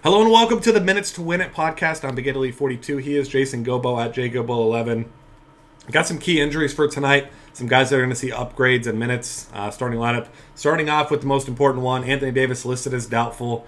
Hello and welcome to the Minutes to Win It podcast. I'm Big Italy 42. He is Jason Gobo at JGobo11. Got some key injuries for tonight. Some guys that are going to see upgrades in minutes. Starting lineup. Starting off with the most important one, Anthony Davis listed as doubtful.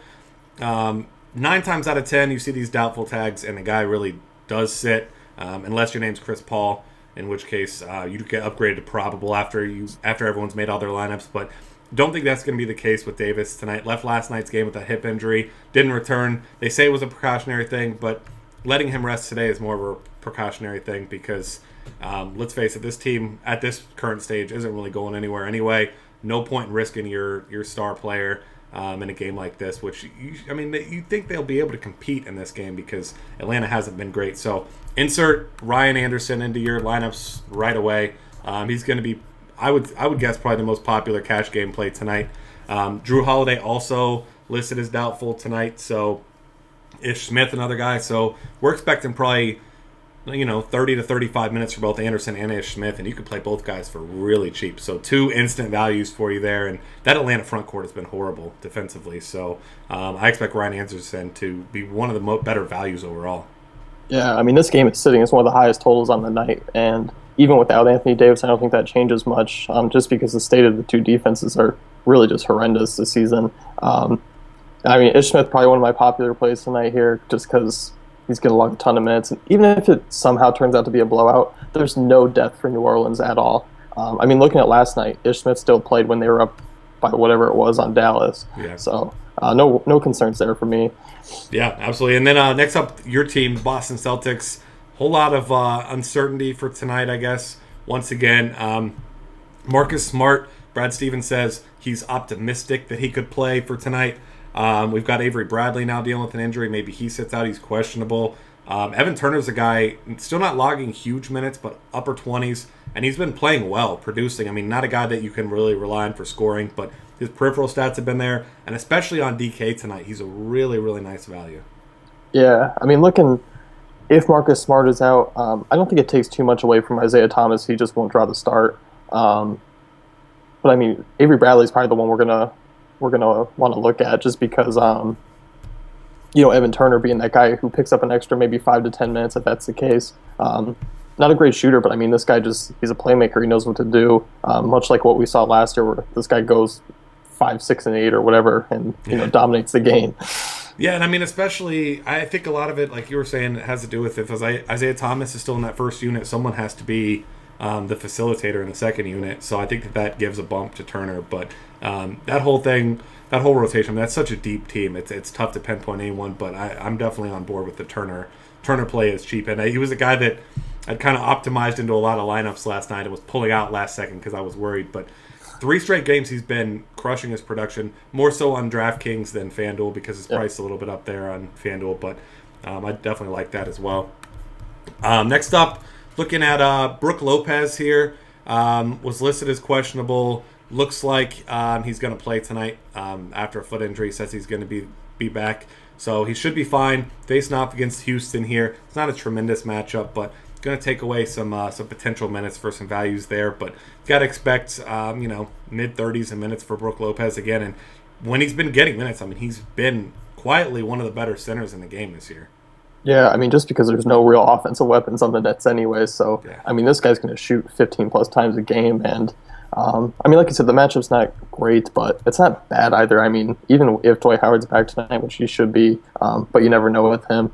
9 times out of 10, you see these doubtful tags, and the guy really does sit, unless your name's Chris Paul, in which case you get upgraded to probable after everyone's made all their lineups. But don't think that's going to be the case with Davis tonight. Left last night's game with a hip injury. Didn't return. They say it was a precautionary thing, but letting him rest today is more of a precautionary thing because, let's face it, this team at this current stage isn't really going anywhere anyway. No point in risking your star player in a game like this, which, you think they'll be able to compete in this game because Atlanta hasn't been great. So insert Ryan Anderson into your lineups right away. He's going to be, I would guess, probably the most popular cash game play tonight. Drew Holiday also listed as doubtful tonight. So Ish Smith, another guy. So we're expecting probably 30 to 35 minutes for both Anderson and Ish Smith, and you could play both guys for really cheap. So 2 instant values for you there. And that Atlanta front court has been horrible defensively. So I expect Ryan Anderson to be one of the better values overall. Yeah, this game is sitting as one of the highest totals on the night, and even without Anthony Davis, I don't think that changes much, just because the state of the two defenses are really just horrendous this season. Ish Smith probably one of my popular plays tonight here, just because he's going to log a ton of minutes. And even if it somehow turns out to be a blowout, there's no depth for New Orleans at all. Looking at last night, Ish Smith still played when they were up by whatever it was on Dallas. Yeah. So no concerns there for me. Yeah, absolutely. And then next up, your team, Boston Celtics. Whole lot of uncertainty for tonight, I guess. Once again, Marcus Smart, Brad Stevens says he's optimistic that he could play for tonight. We've got Avery Bradley now dealing with an injury. Maybe he sits out. He's questionable. Evan Turner's a guy still not logging huge minutes, but upper 20s. And he's been playing well, producing. Not a guy that you can really rely on for scoring, but his peripheral stats have been there. And especially on DK tonight, he's a really, really nice value. Yeah, if Marcus Smart is out, I don't think it takes too much away from Isaiah Thomas. He just won't draw the start. But Avery Bradley's probably the one we're gonna want to look at, just because Evan Turner being that guy who picks up an extra maybe 5 to 10 minutes if that's the case. Not a great shooter, but this guy he's a playmaker. He knows what to do. Much like what we saw last year, where this guy goes 5, 6, and 8 or whatever, and dominates the game. Yeah, and especially, I think a lot of it, like you were saying, it has to do with if Isaiah Thomas is still in that first unit, someone has to be the facilitator in the second unit. So I think that gives a bump to Turner. But that whole rotation, that's such a deep team. It's tough to pinpoint anyone, but I'm definitely on board with the Turner play is cheap. And he was a guy that I'd kind of optimized into a lot of lineups last night and was pulling out last second because I was worried. But 3 straight games he's been crushing his production, more so on DraftKings than FanDuel because his price is a little bit up there on FanDuel, but I definitely like that as well. Next up, looking at Brook Lopez here, was listed as questionable. Looks like he's going to play tonight after a foot injury. Says he's going to be back, so he should be fine. Facing off against Houston here. It's not a tremendous matchup, but going to take away some potential minutes for some values there, but got to expect mid-30s in minutes for Brook Lopez again. And when he's been getting minutes, he's been quietly one of the better centers in the game this year. Yeah, just because there's no real offensive weapons on the Nets anyway, so yeah. This guy's going to shoot 15 plus times a game, and like I said, the matchup's not great, but it's not bad either. Even if Dwight Howard's back tonight, which he should be, but you never know with him.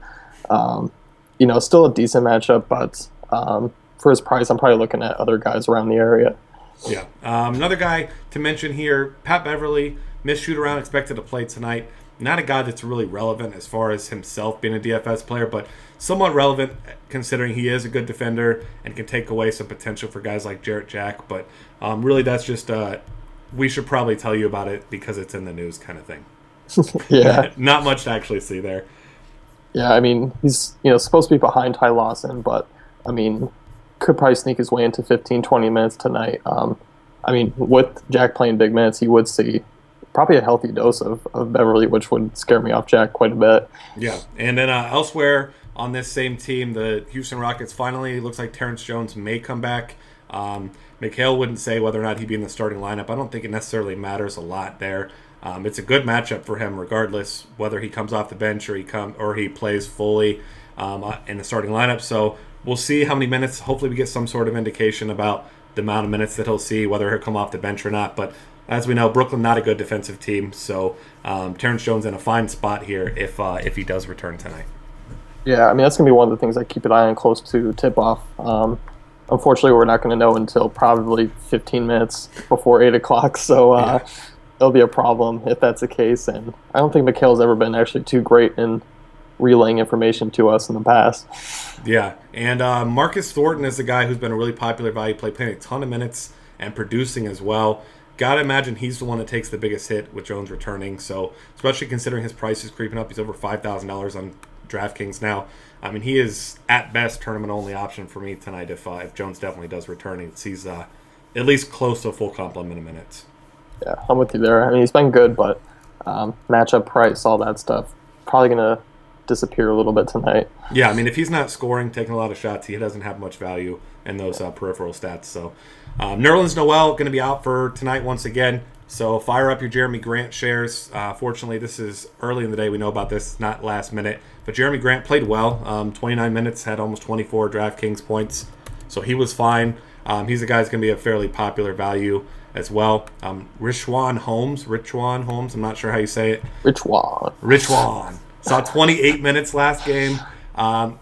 Still a decent matchup, but for his price, I'm probably looking at other guys around the area. Yeah. Another guy to mention here, Pat Beverley, missed shoot-around, expected to play tonight. Not a guy that's really relevant as far as himself being a DFS player, but somewhat relevant considering he is a good defender and can take away some potential for guys like Jarrett Jack. But really that's just we should probably tell you about it because it's in the news kind of thing. Yeah. Not much to actually see there. Yeah, he's supposed to be behind Ty Lawson, but could probably sneak his way into 15, 20 minutes tonight. With Jack playing big minutes, he would see probably a healthy dose of Beverley, which would scare me off Jack quite a bit. Yeah, and then elsewhere on this same team, the Houston Rockets finally looks like Terrence Jones may come back. McHale wouldn't say whether or not he'd be in the starting lineup. I don't think it necessarily matters a lot there. it's a good matchup for him regardless whether he comes off the bench or he plays fully in the starting lineup. So we'll see how many minutes. Hopefully we get some sort of indication about the amount of minutes that he'll see, whether he'll come off the bench or not. But as we know, Brooklyn not a good defensive team, so Terrence Jones in a fine spot here if he does return tonight. Yeah, I mean, that's going to be one of the things I keep an eye on close to tip-off. Unfortunately, we're not going to know until probably 15 minutes before 8 o'clock, so it'll be a problem if that's the case. And I don't think Mikhail's ever been actually too great in relaying information to us in the past. Yeah, and Marcus Thornton is the guy who's been a really popular value play, playing a ton of minutes and producing as well. Got to imagine he's the one that takes the biggest hit with Jones returning, so especially considering his price is creeping up. He's over $5,000 on DraftKings now. I mean, he is, at best, tournament-only option for me tonight if Jones definitely does return. He's at least close to a full complement of minutes. Yeah, I'm with you there. I mean, he's been good, but matchup price, all that stuff, probably going to disappear a little bit tonight. Yeah, I mean, if he's not scoring, taking a lot of shots, he doesn't have much value in those peripheral stats. So Nerlens Noel going to be out for tonight once again. So fire up your Jeremy Grant shares. Fortunately, this is early in the day. We know about this, not last minute. But Jeremy Grant played well. 29 minutes, had almost 24 DraftKings points. So he was fine. He's a guy who's going to be a fairly popular value as well. Richaun Holmes, I'm not sure how you say it. Richaun. Saw 28 minutes last game.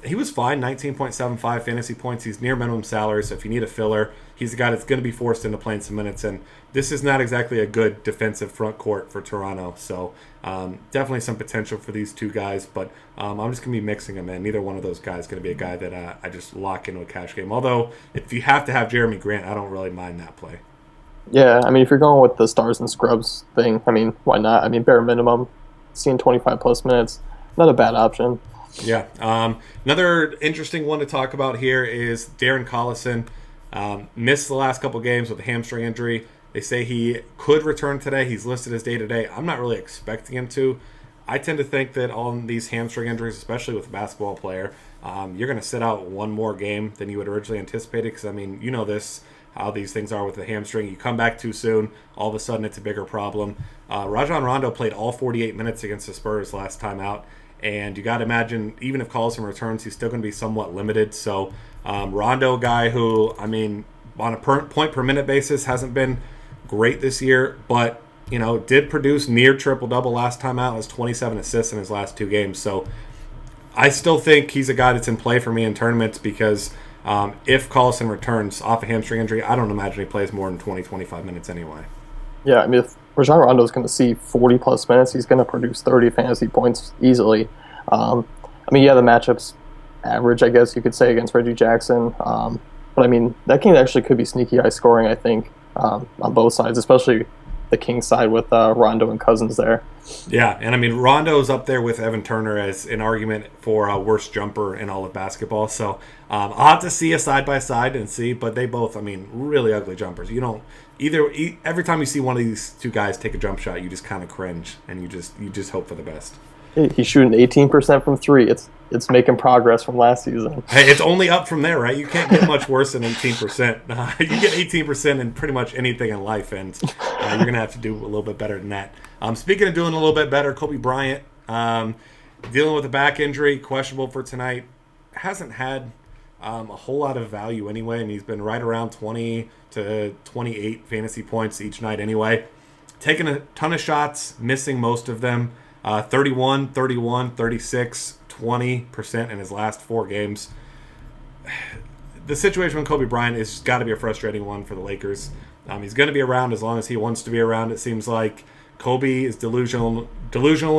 He was fine, 19.75 fantasy points. He's near minimum salary, so if you need a filler, he's the guy that's going to be forced into playing some minutes. And this is not exactly a good defensive front court for Toronto. So definitely some potential for these two guys, but I'm just going to be mixing them in. Neither one of those guys is going to be a guy that I just lock into a cash game. Although, if you have to have Jeremy Grant, I don't really mind that play. Yeah, I mean, if you're going with the stars and scrubs thing, I mean, why not? I mean, bare minimum, seeing 25-plus minutes, not a bad option. Yeah. Another interesting one to talk about here is Darren Collison. Missed the last couple games with a hamstring injury. They say he could return today. He's listed as day-to-day. I'm not really expecting him to. I tend to think that on these hamstring injuries, especially with a basketball player, you're going to sit out one more game than you would originally anticipated because, I mean, you know this, how these things are with the hamstring. You come back too soon, all of a sudden it's a bigger problem. Rajon Rondo played all 48 minutes against the Spurs last time out. And you got to imagine, even if Collison returns, he's still going to be somewhat limited. So Rondo, guy who, I mean, on a point per minute basis, hasn't been great this year, but, you know, did produce near triple-double last time out. Has 27 assists in his last two games. So I still think he's a guy that's in play for me in tournaments because if Collison returns off a hamstring injury, I don't imagine he plays more than 20, 25 minutes anyway. Yeah, I mean, if Rajon Rondo is going to see 40-plus minutes, he's going to produce 30 fantasy points easily. I mean, yeah, the matchup's average, I guess you could say, against Reggie Jackson. But, I mean, that game actually could be sneaky high scoring, I think, on both sides, especially the Kings side with Rondo and Cousins there. Yeah, and, I mean, Rondo's up there with Evan Turner as an argument for worst jumper in all of basketball. So I'll have to see a side-by-side and see, but they both, I mean, really ugly jumpers. You don't every time you see one of these two guys take a jump shot, you just kind of cringe and you just hope for the best. He's shooting 18% from three. It's making progress from last season. Hey, it's only up from there, right? You can't get much worse than 18%. You get 18% in pretty much anything in life, and you're going to have to do a little bit better than that. Speaking of doing a little bit better, Kobe Bryant, dealing with a back injury, questionable for tonight. Hasn't had a whole lot of value anyway, and he's been right around 20 to 28 fantasy points each night anyway. Taking a ton of shots, missing most of them. 31, 31, 36, 20% in his last four games. The situation with Kobe Bryant has got to be a frustrating one for the Lakers. He's going to be around as long as he wants to be around. It seems like Kobe is delusional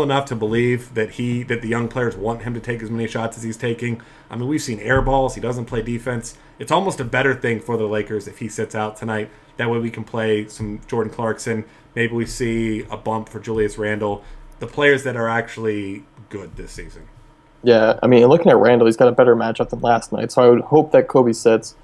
enough to believe that the young players want him to take as many shots as he's taking. I mean, we've seen air balls. He doesn't play defense. It's almost a better thing for the Lakers if he sits out tonight. That way we can play some Jordan Clarkson. Maybe we see a bump for Julius Randle. The players that are actually good this season. Yeah, I mean, looking at Randle, he's got a better matchup than last night. So I would hope that Kobe sits.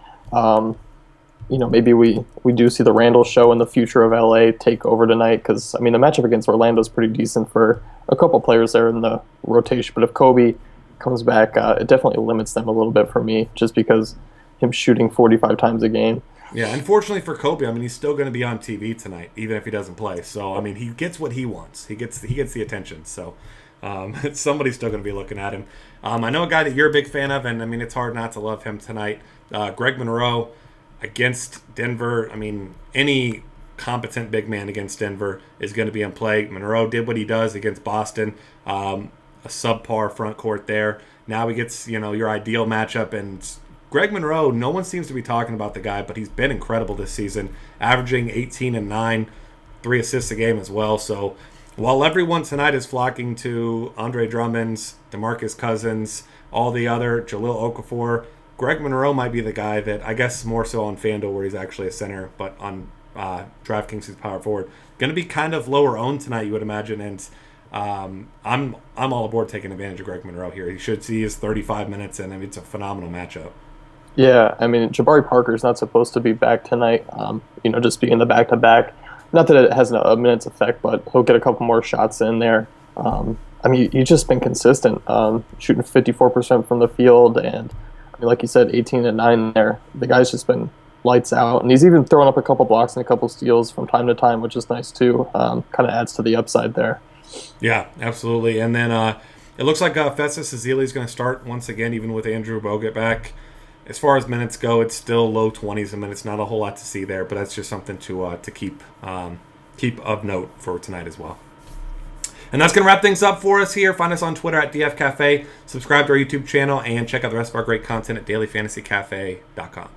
Maybe we do see the Randle show in the future of LA take over tonight because, I mean, the matchup against Orlando is pretty decent for a couple players there in the rotation. But if Kobe comes back, it definitely limits them a little bit for me just because him shooting 45 times a game. Yeah, unfortunately for Kobe, I mean, he's still going to be on TV tonight, even if he doesn't play. So, I mean, he gets what he wants. He gets the attention. So, somebody's still going to be looking at him. I know a guy that you're a big fan of, and I mean, it's hard not to love him tonight. Greg Monroe against Denver. I mean, any competent big man against Denver is going to be in play. Monroe did what he does against Boston. A subpar front court there. Now he gets, your ideal matchup, and Greg Monroe, no one seems to be talking about the guy, but he's been incredible this season, averaging 18 and 9, 3 assists a game as well. So while everyone tonight is flocking to Andre Drummond's, DeMarcus Cousins, all the other, Jahlil Okafor, Greg Monroe might be the guy that, I guess more so on FanDuel where he's actually a center, but on DraftKings he's power forward. Going to be kind of lower owned tonight, you would imagine, and I'm all aboard taking advantage of Greg Monroe here. He should see his 35 minutes, and I mean, it's a phenomenal matchup. Yeah, I mean, Jabari Parker's not supposed to be back tonight, just being the back-to-back. Not that it has a minute's effect, but he'll get a couple more shots in there. I mean, he's just been consistent, shooting 54% from the field, and I mean, like you said, 18 and 9 there. The guy's just been lights out, and he's even throwing up a couple blocks and a couple steals from time to time, which is nice too. Kind of adds to the upside there. Yeah, absolutely. And then it looks like Festus Ezeli is going to start once again, even with Andrew Bogut back. As far as minutes go, it's still low 20s a minute. Not a whole lot to see there, but that's just something to keep of note for tonight as well. And that's going to wrap things up for us here. Find us on Twitter at DF Cafe. Subscribe to our YouTube channel and check out the rest of our great content at dailyfantasycafe.com.